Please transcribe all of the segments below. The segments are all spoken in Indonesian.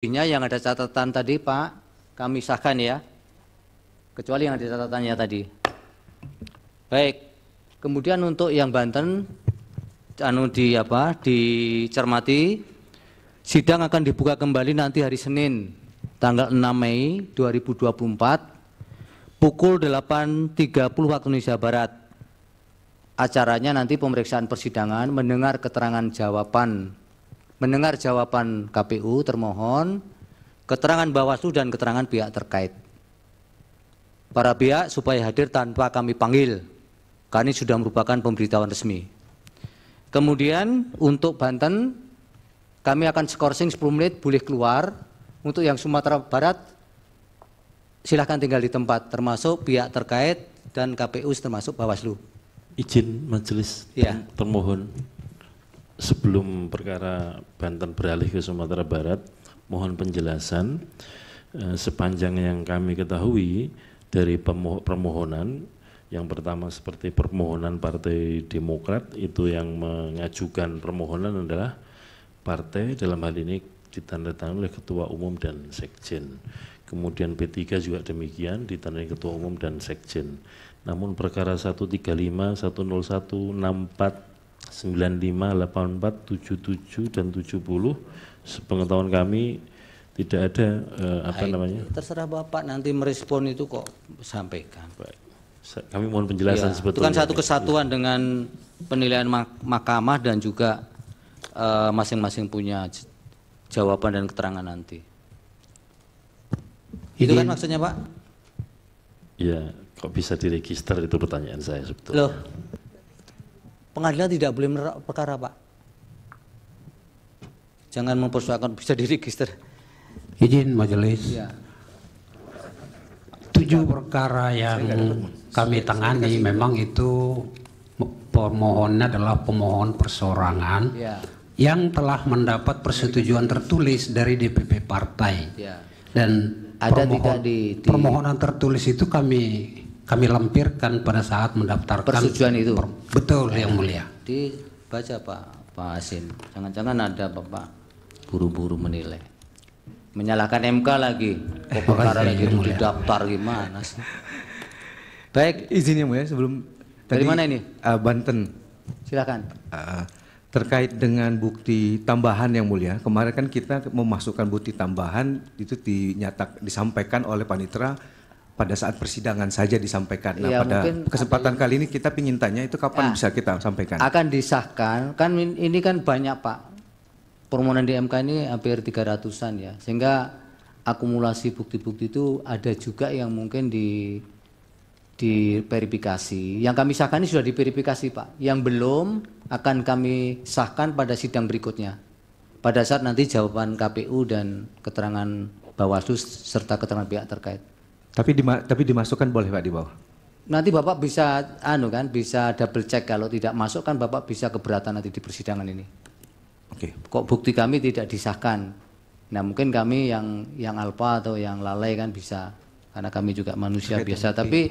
yang ada catatan tadi Pak, kami sahkan ya, kecuali yang ada catatannya tadi. Baik, kemudian untuk yang Banten, dicermati, sidang akan dibuka kembali nanti hari Senin, tanggal 6 Mei 2024, pukul 8.30 waktu Indonesia Barat. Acaranya nanti pemeriksaan persidangan, mendengar jawaban KPU termohon, keterangan Bawaslu dan keterangan pihak terkait. Para pihak supaya hadir tanpa kami panggil, karena ini sudah merupakan pemberitahuan resmi. Kemudian untuk Banten, kami akan skorsing 10 menit boleh keluar. Untuk yang Sumatera Barat, silahkan tinggal di tempat, termasuk pihak terkait dan KPU termasuk Bawaslu. Izin majelis ya. Termohon, sebelum perkara Banten beralih ke Sumatera Barat, mohon penjelasan sepanjang yang kami ketahui dari permohonan. Yang pertama seperti permohonan Partai Demokrat, itu yang mengajukan permohonan adalah partai, dalam hal ini ditandatangani oleh Ketua Umum dan Sekjen. Kemudian P3 juga demikian, ditandai Ketua Umum dan Sekjen. Namun perkara 135, 101, 64, 95, 84, 77 dan 70, sepengetahuan kami tidak ada Terserah Bapak nanti merespon itu kok sampaikan. Baik. Kami mohon penjelasan ya, sebetulnya. Itu kan satu kesatuan dengan penilaian mahkamah dan juga masing-masing punya jawaban dan keterangan nanti. Itu kan maksudnya Pak? Ya, kok bisa diregister, itu pertanyaan saya sebetulnya. Loh, pengadilan tidak boleh menerap perkara Pak. Jangan mempersoalkan bisa diregister. Izin majelis. Ya. 7 perkara yang kami tangani memang itu permohonnya adalah pemohon perseorangan ya, yang telah mendapat persetujuan tertulis dari DPP partai. Ya. Dan ada permohonan tertulis itu kami lampirkan pada saat mendaftarkan persetujuan itu. Betul ya, yang mulia. Dibaca Pak Hasim. Jangan-jangan ada Bapak buru-buru menilai. Menyalahkan MK lagi. Kok perkara lagi itu didaftar gimana sih? Baik, izin yang mulia sebelum dari mana ini? Banten. Silakan. Terkait dengan bukti tambahan yang mulia, kemarin kan kita memasukkan bukti tambahan itu disampaikan oleh panitera pada saat persidangan saja disampaikan. Nah, pada kesempatan kali ini kita ingin tanya itu kapan bisa kita sampaikan? Akan disahkan, kan ini kan banyak Pak. Permohonan di MK ini hampir 300-an ya, sehingga akumulasi bukti-bukti itu ada juga yang mungkin diverifikasi. Yang kami sahkan ini sudah diverifikasi Pak. Yang belum akan kami sahkan pada sidang berikutnya. Pada saat nanti jawaban KPU dan keterangan Bawaslu serta keterangan pihak terkait. Tapi dimasukkan boleh Pak di bawah? Nanti Bapak bisa bisa double check, kalau tidak masuk kan Bapak bisa keberatan nanti di persidangan ini. Oke. Kok bukti kami tidak disahkan? Nah mungkin kami yang alpa atau yang lalai kan bisa, karena kami juga manusia biasa. Tapi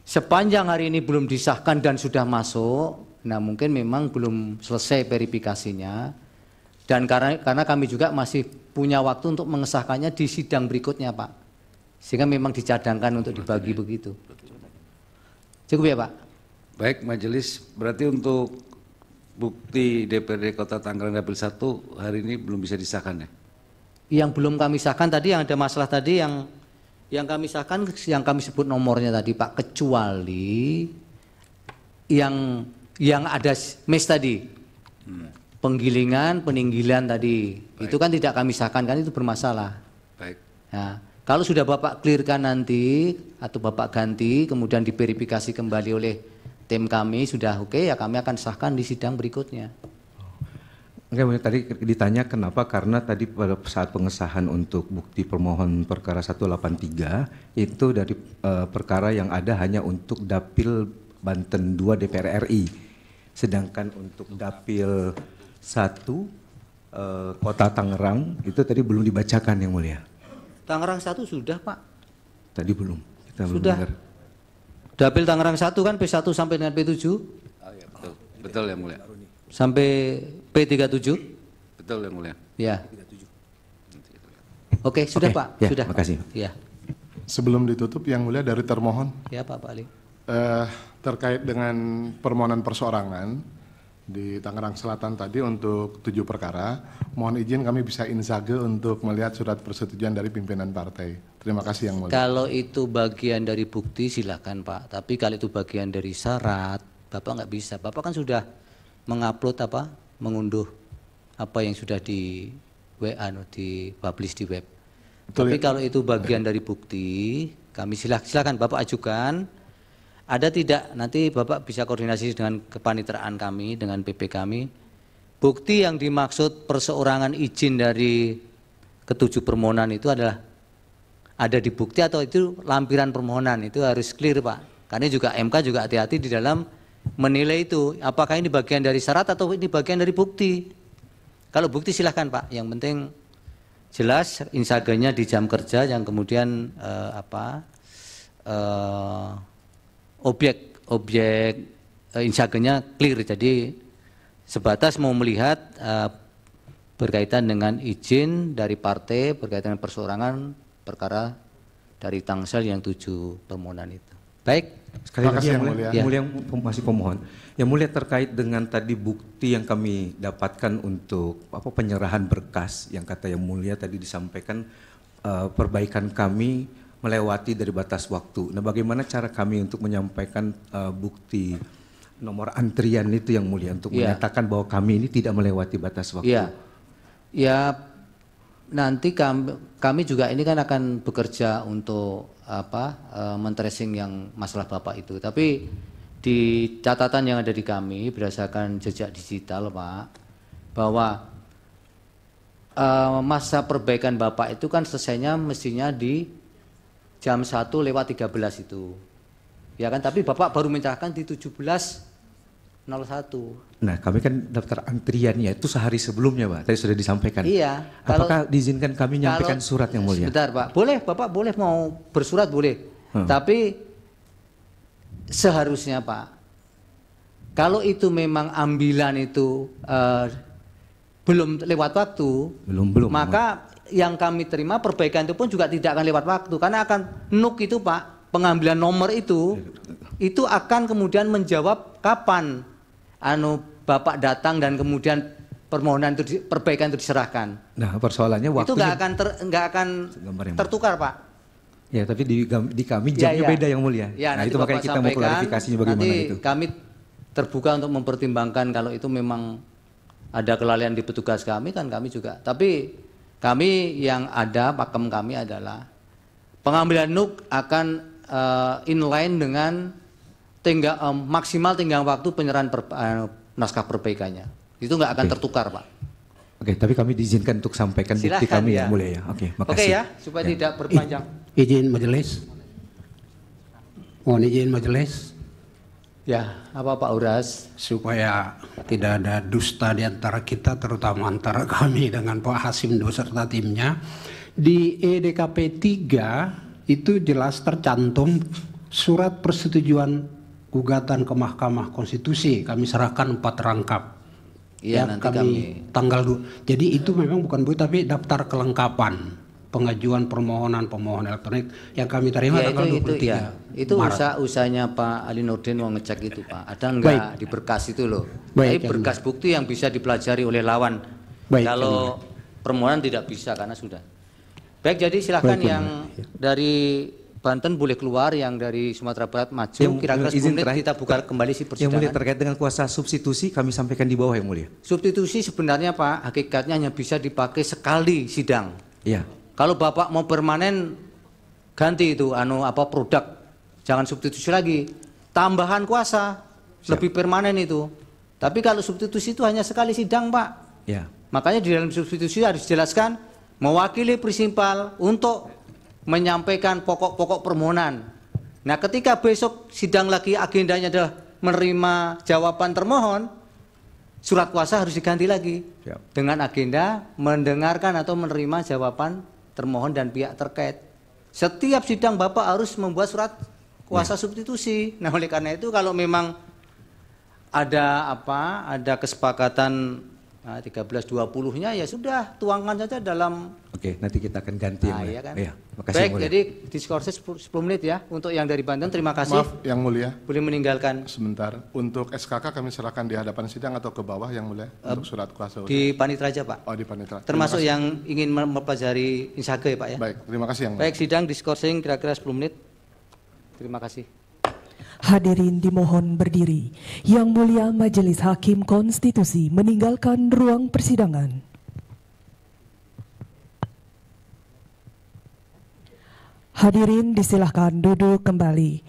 sepanjang hari ini belum disahkan dan sudah masuk, nah mungkin memang belum selesai verifikasinya. Dan karena kami juga masih punya waktu untuk mengesahkannya di sidang berikutnya Pak. Sehingga memang dicadangkan untuk dibagi begitu. Cukup ya Pak? Baik majelis, berarti untuk bukti DPRD Kota Tangerang Dapil 1 hari ini belum bisa disahkan ya? Yang belum kami sahkan tadi, yang ada masalah tadi yang kami sahkan, yang kami sebut nomornya tadi Pak, kecuali yang ada mes tadi, penggilingan, peninggilan tadi. Baik. Itu kan tidak kami sahkan, kan itu bermasalah. Baik. Nah, kalau sudah Bapak clearkan nanti atau Bapak ganti kemudian diverifikasi kembali oleh tim kami sudah oke, ya kami akan sahkan di sidang berikutnya. Enggak, tadi ditanya kenapa, karena tadi pada saat pengesahan untuk bukti permohon perkara 183 itu dari perkara yang ada hanya untuk Dapil Banten 2 DPR RI. Sedangkan untuk Dapil 1 Kota Tangerang itu tadi belum dibacakan yang mulia. Tangerang 1 sudah Pak. Tadi belum. Kita sudah. Belum Dapil Tangerang 1 kan P1 sampai dengan P7? Oh ya, betul. Betul yang mulia. Sampai P37? Betul yang mulia. Ya. Oke, sudah Oke, Pak, ya, sudah. makasih. Ya, Sebelum ditutup, Yang Mulia dari termohon ya Pak Ali. terkait dengan permohonan perseorangan di Tangerang Selatan tadi untuk 7 perkara, mohon izin kami bisa insage untuk melihat surat persetujuan dari pimpinan partai. Terima kasih Yang Mulia. Kalau itu bagian dari bukti silakan Pak, tapi kalau itu bagian dari syarat, Bapak nggak bisa. Bapak kan sudah mengupload mengunduh apa yang sudah di WA, di publish di web. Betul, Tapi ya. kalau itu bagian dari bukti, kami silakan Bapak ajukan. Ada tidak, nanti Bapak bisa koordinasi dengan kepaniteraan kami, dengan PP kami. Bukti yang dimaksud perseorangan izin dari ketujuh permohonan itu adalah ada di bukti atau itu lampiran permohonan, itu harus clear Pak. Karena juga MK juga hati-hati di dalam menilai itu, apakah ini bagian dari syarat atau ini bagian dari bukti. Kalau bukti silahkan Pak, yang penting jelas insagenya di jam kerja, yang kemudian objek insagenya clear, jadi sebatas mau melihat berkaitan dengan izin dari partai, berkaitan dengan perseorangan perkara dari Tangsel yang 7 permohonan itu. Baik. Sekali Terima lagi kasih, Yang Yang Mulia, Mulia. Yang Mulia masih pemohon. Yang Mulia terkait dengan tadi bukti yang kami dapatkan untuk penyerahan berkas yang kata Yang Mulia tadi disampaikan perbaikan kami melewati dari batas waktu. Nah, bagaimana cara kami untuk menyampaikan bukti nomor antrian itu Yang Mulia untuk menyatakan bahwa kami ini tidak melewati batas waktu? Iya. Ya, nanti kami juga ini kan akan bekerja untuk men-tracing yang masalah Bapak itu. Tapi di catatan yang ada di kami berdasarkan jejak digital Pak, bahwa masa perbaikan Bapak itu kan selesainya mestinya di jam 1:13 itu. Ya kan, tapi Bapak baru menyerahkan di 17:01. Nah, kami kan daftar antriannya itu sehari sebelumnya, Pak. Tadi sudah disampaikan. Iya. Apakah diizinkan kami menyampaikan surat Yang Mulia? Sebentar Pak, boleh Bapak boleh mau bersurat boleh. Tapi seharusnya Pak, kalau itu memang ambilan itu belum lewat waktu, belum. maka yang kami terima perbaikan itu pun juga tidak akan lewat waktu, karena akan NUK itu Pak, pengambilan nomor itu akan kemudian menjawab kapan Bapak datang dan kemudian permohonan itu perbaikan itu diserahkan. Nah, persoalannya waktunya Itu nggak akan tertukar Pak. Ya, tapi di kami jamnya beda Yang Mulia. Ya, nah, itu makanya kita mau klarifikasinya bagaimana nanti itu. Kami terbuka untuk mempertimbangkan kalau itu memang ada kelalaian di petugas kami, kan kami juga. Tapi kami yang ada, pakem kami adalah pengambilan NUK akan inline dengan maksimal tenggang waktu penyerahan naskah perbaikannya. Itu nggak akan tertukar Pak. Oke, tapi kami diizinkan untuk sampaikan bukti kami Yang Mulia ya. Oke, makasih. Oke ya, supaya tidak berpanjang. Izin majelis. Mohon izin majelis. Ya, apa Pak Uras? Supaya tidak ada dusta di antara kita, terutama antara kami dengan Pak Hasim beserta timnya. Di EDKP 3 itu jelas tercantum surat persetujuan gugatan ke Mahkamah Konstitusi. Kami serahkan 4 rangkap. Iya, nanti kami tanggal 2. Jadi itu memang bukan bukti tapi daftar kelengkapan pengajuan permohonan elektronik yang kami terima tanggal 23. Itu usahanya Pak Ali Nurdin mau ngecek itu Pak. Ada enggak di berkas itu loh. Tapi berkas bukti yang bisa dipelajari oleh lawan. Kalau permohonan tidak bisa karena sudah. Baik, jadi silakan yang dari Banten boleh keluar, yang dari Sumatera Barat maju. Kira-kira 10 menit kita buka kembali si persidangan. Yang Mulia terkait dengan kuasa substitusi kami sampaikan di bawah Yang Mulia. Substitusi sebenarnya Pak, hakikatnya hanya bisa dipakai sekali sidang. Iya. Kalau Bapak mau permanen ganti itu produk, jangan substitusi lagi. Tambahan kuasa lebih permanen itu. Tapi kalau substitusi itu hanya sekali sidang Pak. Ya. Makanya di dalam substitusi harus dijelaskan mewakili prinsipal untuk menyampaikan pokok-pokok permohonan. Nah, ketika besok sidang lagi agendanya adalah menerima jawaban termohon, surat kuasa harus diganti lagi dengan agenda mendengarkan atau menerima jawaban termohon dan pihak terkait. Setiap sidang Bapak harus membuat surat kuasa substitusi. Nah, oleh karena itu kalau memang ada kesepakatan Nah, 13.20-nya ya sudah, tuangkan saja dalam. Oke, nanti kita akan ganti. Nah, iya kan? Iya, makasih Baik, Yang Mulia. jadi diskursus 10 menit ya. Untuk yang dari Banten, terima kasih. Maaf Yang Mulia, Boleh meninggalkan sebentar. Untuk SKK kami serahkan di hadapan sidang atau ke bawah Yang Mulia untuk surat kuasa. di Panitra aja, Pak. Oh, di Panitra. Termasuk yang ingin mempelajari insage, Pak ya. Baik, terima kasih Yang Mulia. Baik, sidang diskorsing kira-kira 10 menit. Terima kasih. Hadirin dimohon berdiri. Yang Mulia Majelis Hakim Konstitusi meninggalkan ruang persidangan. Hadirin disilahkan duduk kembali.